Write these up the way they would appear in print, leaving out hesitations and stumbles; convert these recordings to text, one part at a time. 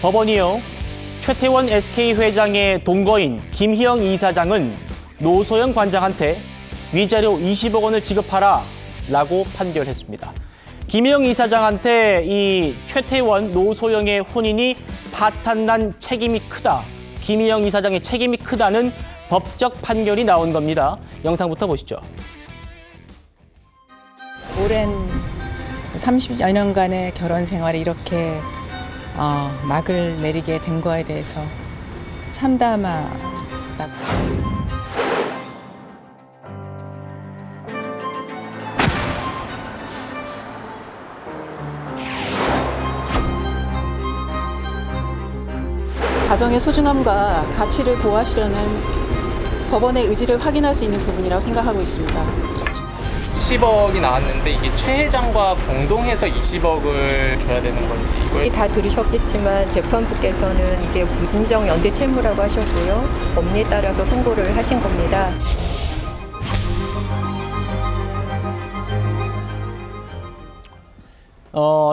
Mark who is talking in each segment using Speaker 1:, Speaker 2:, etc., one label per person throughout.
Speaker 1: 법원이요. 최태원 SK 회장의 동거인 김희영 이사장은 노소영 관장한테 위자료 20억 원을 지급하라 라고 판결했습니다. 김희영 이사장한테 이 최태원, 노소영의 혼인이 파탄난 책임이 크다. 김희영 이사장의 책임이 크다는 법적 판결이 나온 겁니다. 영상부터 보시죠.
Speaker 2: 오랜 30여 년간의 결혼 생활이 이렇게 막을 내리게 된 거에 대해서 참담하다.
Speaker 3: 가정의 소중함과 가치를 보호하시려는 법원의 의지를 확인할 수 있는 부분이라고 생각하고 있습니다.
Speaker 4: 20억이 나왔는데 이게 최 회장과 공동해서 20억을 줘야 되는 건지 이걸
Speaker 5: 다 들으셨겠지만 재판부께서는 이게 부진정 연대 채무라고 하셨고요. 법리에 따라서 선고를 하신 겁니다.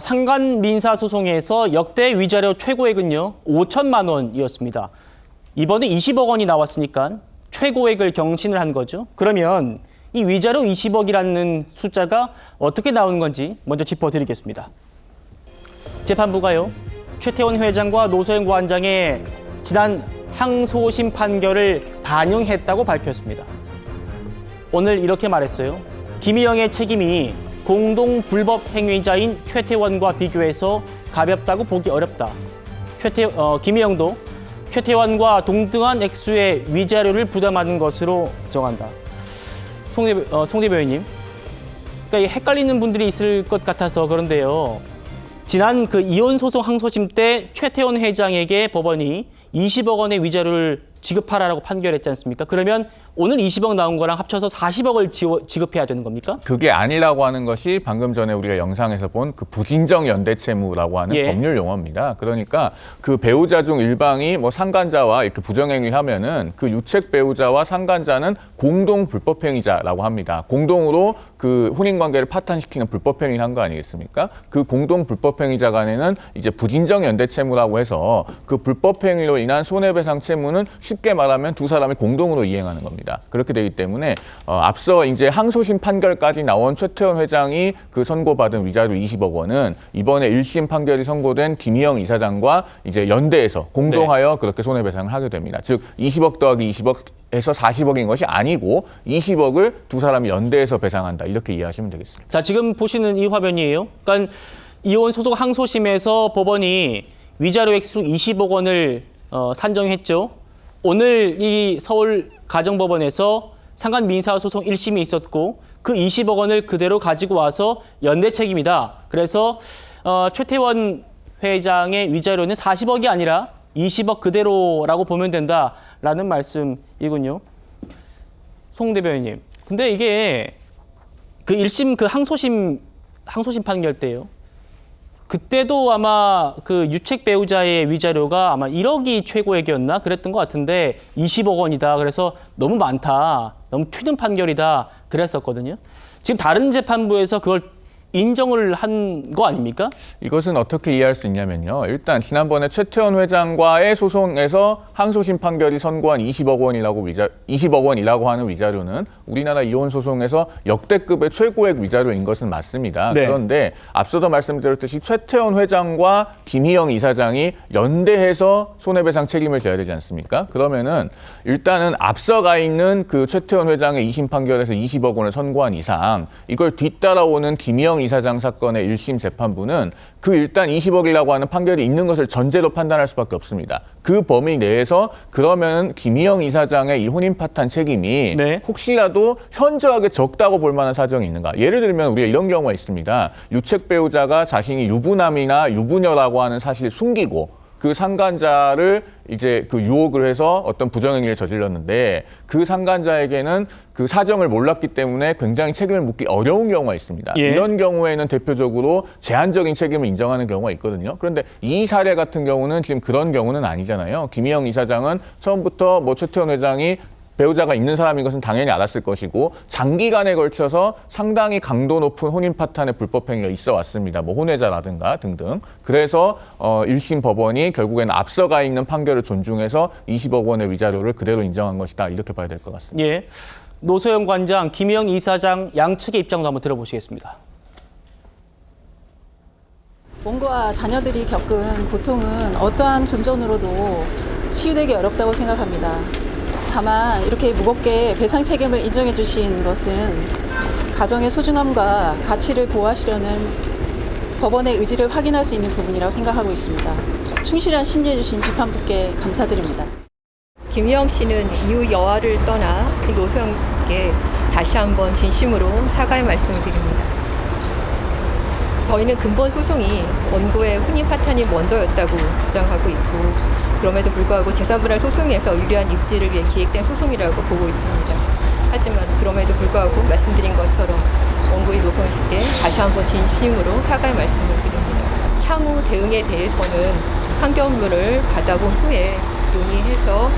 Speaker 1: 상간 민사 소송에서 역대 위자료 최고액은요 5천만 원이었습니다. 이번에 20억 원이 나왔으니까 최고액을 경신을 한 거죠. 그러면 이 위자료 20억이라는 숫자가 어떻게 나오는 건지 먼저 짚어드리겠습니다. 재판부가요, 최태원 회장과 노소영 관장의 지난 항소심 판결을 반영했다고 밝혔습니다. 오늘 이렇게 말했어요. 김희영의 책임이 공동 불법 행위자인 최태원과 비교해서 가볍다고 보기 어렵다. 김희영도 최태원과 동등한 액수의 위자료를 부담하는 것으로 정한다. 송 대변인님, 그러니까 헷갈리는 분들이 있을 것 같아서 그런데요. 지난 그 이혼 소송 항소심 때 최태원 회장에게 법원이 20억 원의 위자료를 지급하라고 판결했지 않습니까? 그러면 오늘 20억 나온 거랑 합쳐서 40억을 지급해야 되는 겁니까?
Speaker 6: 그게 아니라고 하는 것이 방금 전에 우리가 영상에서 본 그 부진정 연대채무라고 하는 법률 용어입니다. 그러니까 그 배우자 중 일방이 뭐 상간자와 이렇게 부정행위를 하면은 그 유책 배우자와 상간자는 공동 불법행위자라고 합니다. 공동으로 그 혼인관계를 파탄시키는 불법행위를 한 거 아니겠습니까? 그 공동 불법행위자 간에는 이제 부진정 연대채무라고 해서 그 불법행위로 인한 손해배상 채무는 쉽게 말하면 두 사람이 공동으로 이행하는 겁니다. 그렇게 되기 때문에 앞서 이제 항소심 판결까지 나온 최태원 회장이 그 선고받은 위자료 20억 원은 이번에 1심 판결이 선고된 김희영 이사장과 이제 연대해서 공동하여 그렇게 손해배상을 하게 됩니다. 즉 20억 더하기 20억에서 40억인 것이 아니고 20억을 두 사람이 연대해서 배상한다. 이렇게 이해하시면 되겠습니다.
Speaker 1: 자, 지금 보시는 이 화면이에요. 그러니까 이혼 소송 항소심에서 법원이 위자료 액수 20억 원을 산정했죠. 오늘 이 서울 가정법원에서 상간 민사소송 1심이 있었고 그 20억 원을 그대로 가지고 와서 연대 책임이다. 그래서 최태원 회장의 위자료는 40억이 아니라 20억 그대로라고 보면 된다라는 말씀이군요. 송 대변인님. 근데 이게 그 1심 그 항소심 판결 때요. 그때도 아마 그 유책 배우자의 위자료가 아마 1억이 최고액이었나 그랬던 것 같은데 20억 원이다. 그래서 너무 많다. 너무 튀는 판결이다. 그랬었거든요. 지금 다른 재판부에서 그걸 인정을 한 거 아닙니까?
Speaker 6: 이것은 어떻게 이해할 수 있냐면요. 일단 지난번에 최태원 회장과의 소송에서 항소심 판결이 선고한 20억 원이라고 하는 위자료는 우리나라 이혼 소송에서 역대급의 최고액 위자료인 것은 맞습니다.
Speaker 1: 네.
Speaker 6: 그런데 앞서도 말씀드렸듯이 최태원 회장과 김희영 이사장이 연대해서 손해배상 책임을 져야 되지 않습니까? 그러면은 일단은 앞서가 있는 그 최태원 회장의 2심 판결에서 20억 원을 선고한 이상 이걸 뒤따라오는 김희영 이사장 사건의 1심 재판부는 그 일단 20억이라고 하는 판결이 있는 것을 전제로 판단할 수밖에 없습니다. 그 범위 내에서 그러면 김희영 이사장의 이 혼인 파탄 책임이 혹시라도 현저하게 적다고 볼 만한 사정이 있는가? 예를 들면 우리가 이런 경우가 있습니다. 유책 배우자가 자신이 유부남이나 유부녀라고 하는 사실을 숨기고 그 상간자를 이제 그 유혹을 해서 어떤 부정행위를 저질렀는데 그 상간자에게는 그 사정을 몰랐기 때문에 굉장히 책임을 묻기 어려운 경우가 있습니다. 이런 경우에는 대표적으로 제한적인 책임을 인정하는 경우가 있거든요. 그런데 이 사례 같은 경우는 지금 그런 경우는 아니잖아요. 김희영 이사장은 처음부터 뭐 최태원 회장이 배우자가 있는 사람인 것은 당연히 알았을 것이고 장기간에 걸쳐서 상당히 강도 높은 혼인 파탄의 불법 행위가 있어 왔습니다. 뭐 혼외자라든가 등등. 그래서 1심 법원이 결국에는 앞서가 있는 판결을 존중해서 20억 원의 위자료를 그대로 인정한 것이다. 이렇게 봐야 될 것 같습니다.
Speaker 1: 예. 노소영 관장, 김희영 이사장 양측의 입장도 한번 들어보시겠습니다.
Speaker 3: 몸과 자녀들이 겪은 고통은 어떠한 금전으로도 치유되기 어렵다고 생각합니다. 다만 이렇게 무겁게 배상 책임을 인정해 주신 것은 가정의 소중함과 가치를 보호하시려는 법원의 의지를 확인할 수 있는 부분이라고 생각하고 있습니다. 충실한 심리해 주신 재판부께 감사드립니다.
Speaker 5: 김희영 씨는 이후 여아를 떠나 노소영께 다시 한번 진심으로 사과의 말씀을 드립니다. 저희는 근본 소송이 원고의 혼인 파탄이 먼저였다고 주장하고 있고 그럼에도 불구하고 제3분할 소송에서 유리한 입지를 위해 기획된 소송이라고 보고 있습니다. 하지만 그럼에도 불구하고 말씀드린 것처럼 원고의 노소영 씨께 다시 한번 진심으로 사과의 말씀을 드립니다. 향후 대응에 대해서는 판결문을 받아본 후에 논의해서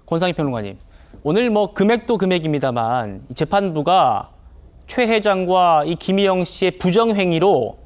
Speaker 1: 권상희 평론가님, 오늘 뭐 금액도 금액입니다만 이 재판부가 최 회장과 이 김희영 씨의 부정행위로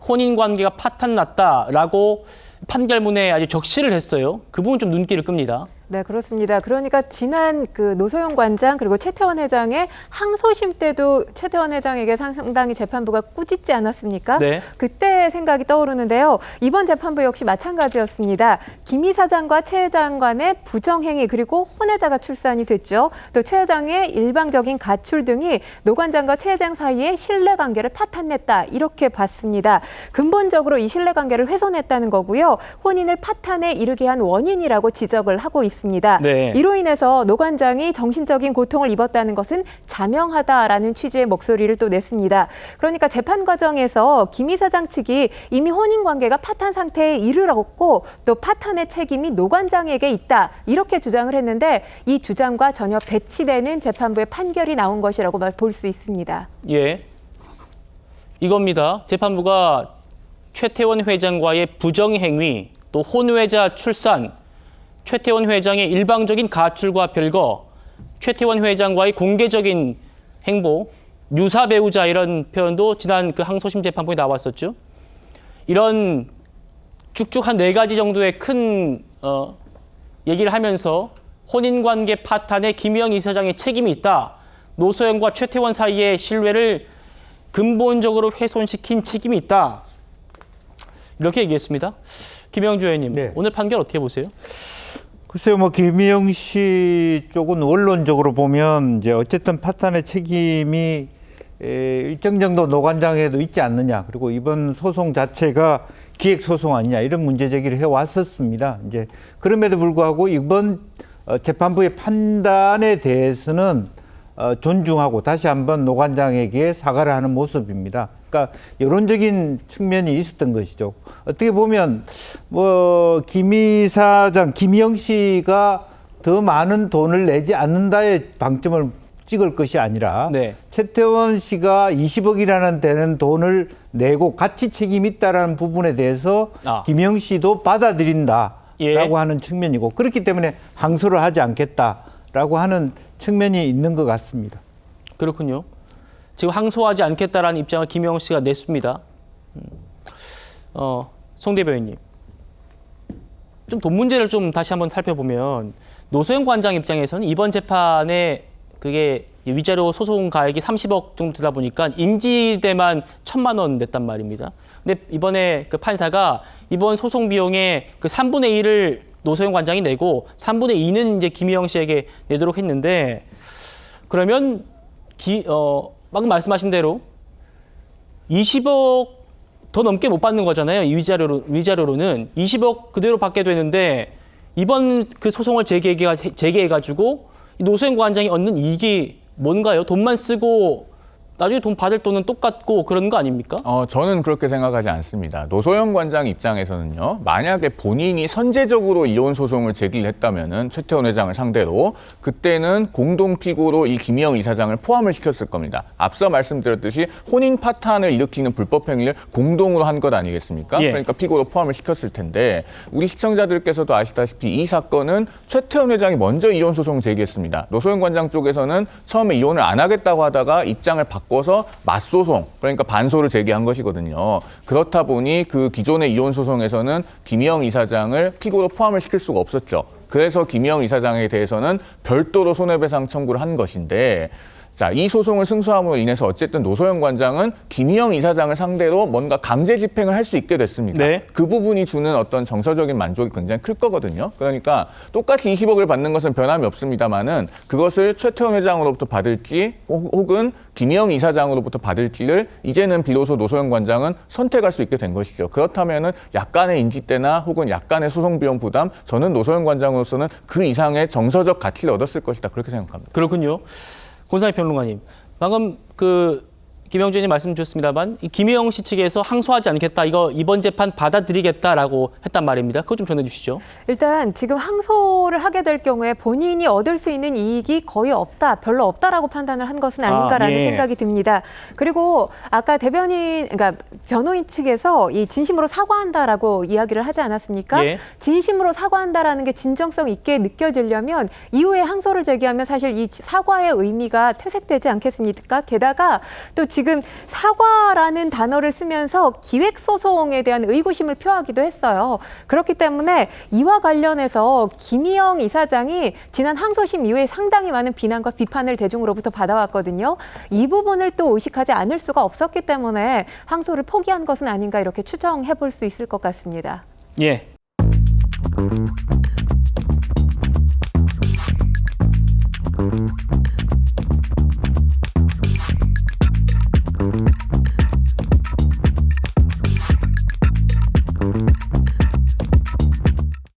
Speaker 1: 혼인관계가 파탄났다라고 판결문에 아주 적시를 했어요. 그 부분 좀 눈길을 끕니다.
Speaker 7: 네, 그렇습니다. 그러니까 지난 그 노소영 관장 그리고 최태원 회장의 항소심 때도 최태원 회장에게 상당히 재판부가 꾸짖지 않았습니까?
Speaker 1: 네.
Speaker 7: 그때 생각이 떠오르는데요. 이번 재판부 역시 마찬가지였습니다. 김 이사장과 최 회장 간의 부정행위 그리고 혼외자가 출산이 됐죠. 또 최 회장의 일방적인 가출 등이 노 관장과 최 회장 사이의 신뢰관계를 파탄냈다 이렇게 봤습니다. 근본적으로 이 신뢰관계를 훼손했다는 거고요. 혼인을 파탄에 이르게 한 원인이라고 지적을 하고 있습니다.
Speaker 1: 네.
Speaker 7: 이로 인해서 노 관장이 정신적인 고통을 입었다는 것은 자명하다라는 취지의 목소리를 또 냈습니다. 그러니까 재판 과정에서 김 이사장 측이 이미 혼인 관계가 파탄 상태에 이르렀고 또 파탄의 책임이 노 관장에게 있다 이렇게 주장을 했는데 이 주장과 전혀 배치되는 재판부의 판결이 나온 것이라고 볼 수 있습니다.
Speaker 1: 예. 이겁니다. 재판부가 최태원 회장과의 부정행위, 또 혼외자 출산, 최태원 회장의 일방적인 가출과 별거, 최태원 회장과의 공개적인 행보, 유사 배우자 이런 표현도 지난 그 항소심 재판부에 나왔었죠. 이런 쭉쭉 한 4가지 정도의 큰 얘기를 하면서 혼인관계 파탄에 김희영 이사장의 책임이 있다. 노소영과 최태원 사이의 신뢰를 근본적으로 훼손시킨 책임이 있다. 이렇게 얘기했습니다. 김영주 의원님,
Speaker 8: 네.
Speaker 1: 오늘 판결 어떻게 보세요?
Speaker 8: 글쎄요, 뭐 김희영 씨 쪽은 원론적으로 보면 이제 어쨌든 파탄의 책임이 일정 정도 노 관장에도 있지 않느냐, 그리고 이번 소송 자체가 기획 소송 아니냐 이런 문제 제기를 해 왔었습니다. 이제 그럼에도 불구하고 이번 재판부의 판단에 대해서는 존중하고 다시 한번 노 관장에게 사과를 하는 모습입니다. 그러니까 여론적인 측면이 있었던 것이죠. 어떻게 보면 뭐 김 이사장, 김희영 씨가 더 많은 돈을 내지 않는다에 방점을 찍을 것이 아니라
Speaker 1: 네.
Speaker 8: 최태원 씨가 20억이라는 되는 돈을 내고 같이 책임이 있다라는 부분에 대해서 김희영 씨도 받아들인다라고 하는 측면이고 그렇기 때문에 항소를 하지 않겠다라고 하는 측면이 있는 것 같습니다.
Speaker 1: 그렇군요. 지금 항소하지 않겠다라는 입장을 김영 씨가 냈습니다. 송 대변인님, 좀 돈 문제를 좀 다시 한번 살펴보면 노소영 관장 입장에서는 이번 재판에 그게 위자료 소송 가액이 30억 정도 되다 보니까 인지대만 1,000만 원 냈단 말입니다. 근데 이번에 그 판사가 이번 소송 비용의 그 3분의 1을 노소영 관장이 내고 3분의 2는 이제 김희영 씨에게 내도록 했는데 그러면 방금 말씀하신 대로 20억 더 넘게 못 받는 거잖아요. 이 위자료로는 20억 그대로 받게 되는데 이번 그 소송을 재개해가지고 노소영 관장이 얻는 이익이 뭔가요? 돈만 쓰고 나중에 돈 받을 돈은 똑같고 그런 거 아닙니까?
Speaker 6: 저는 그렇게 생각하지 않습니다. 노소영 관장 입장에서는요, 만약에 본인이 선제적으로 이혼 소송을 제기를 했다면은 최태원 회장을 상대로 그때는 공동 피고로 이 김희영 이사장을 포함을 시켰을 겁니다. 앞서 말씀드렸듯이 혼인 파탄을 일으키는 불법 행위를 공동으로 한 것 아니겠습니까?
Speaker 1: 예.
Speaker 6: 그러니까 피고로 포함을 시켰을 텐데 우리 시청자들께서도 아시다시피 이 사건은 최태원 회장이 먼저 이혼 소송을 제기했습니다. 노소영 관장 쪽에서는 처음에 이혼을 안 하겠다고 하다가 입장을 바꿔서 맞소송, 그러니까 반소를 제기한 것이거든요. 그렇다 보니 그 기존의 이혼 소송에서는 김희영 이사장을 피고로 포함을 시킬 수가 없었죠. 그래서 김희영 이사장에 대해서는 별도로 손해배상 청구를 한 것인데, 자, 이 소송을 승소함으로 인해서 어쨌든 노소영 관장은 김희영 이사장을 상대로 뭔가 강제 집행을 할 수 있게 됐습니다.
Speaker 1: 네.
Speaker 6: 그 부분이 주는 어떤 정서적인 만족이 굉장히 클 거거든요. 그러니까 똑같이 20억을 받는 것은 변함이 없습니다만은 그것을 최태원 회장으로부터 받을지 혹은 김희영 이사장으로부터 받을지를 이제는 비로소 노소영 관장은 선택할 수 있게 된 것이죠. 그렇다면은 약간의 인지대나 혹은 약간의 소송 비용 부담, 저는 노소영 관장으로서는 그 이상의 정서적 가치를 얻었을 것이다. 그렇게 생각합니다.
Speaker 1: 그렇군요. 권상희 평론가님, 방금 김영주 의원님 말씀 주셨습니다만 이 김희영 씨 측에서 항소하지 않겠다, 이거 이번 재판 받아들이겠다라고 했단 말입니다. 그거 좀 전해주시죠.
Speaker 7: 일단 지금 항소를 하게 될 경우에 본인이 얻을 수 있는 이익이 거의 없다, 별로 없다라고 판단을 한 것은 아닌가라는
Speaker 1: 예.
Speaker 7: 생각이 듭니다. 그리고 아까 그러니까 변호인 측에서 이 진심으로 사과한다라고 이야기를 하지 않았습니까?
Speaker 1: 예.
Speaker 7: 진심으로 사과한다라는 게 진정성 있게 느껴지려면 이후에 항소를 제기하면 사실 이 사과의 의미가 퇴색되지 않겠습니까? 게다가 또 지금 사과라는 단어를 쓰면서 기획소송에 대한 의구심을 표하기도 했어요. 그렇기 때문에 이와 관련해서 김희영 이사장이 지난 항소심 이후에 상당히 많은 비난과 비판을 대중으로부터 받아왔거든요. 이 부분을 또 의식하지 않을 수가 없었기 때문에 항소를 포기한 것은 아닌가 이렇게 추정해 볼 수 있을 것 같습니다.
Speaker 1: 예.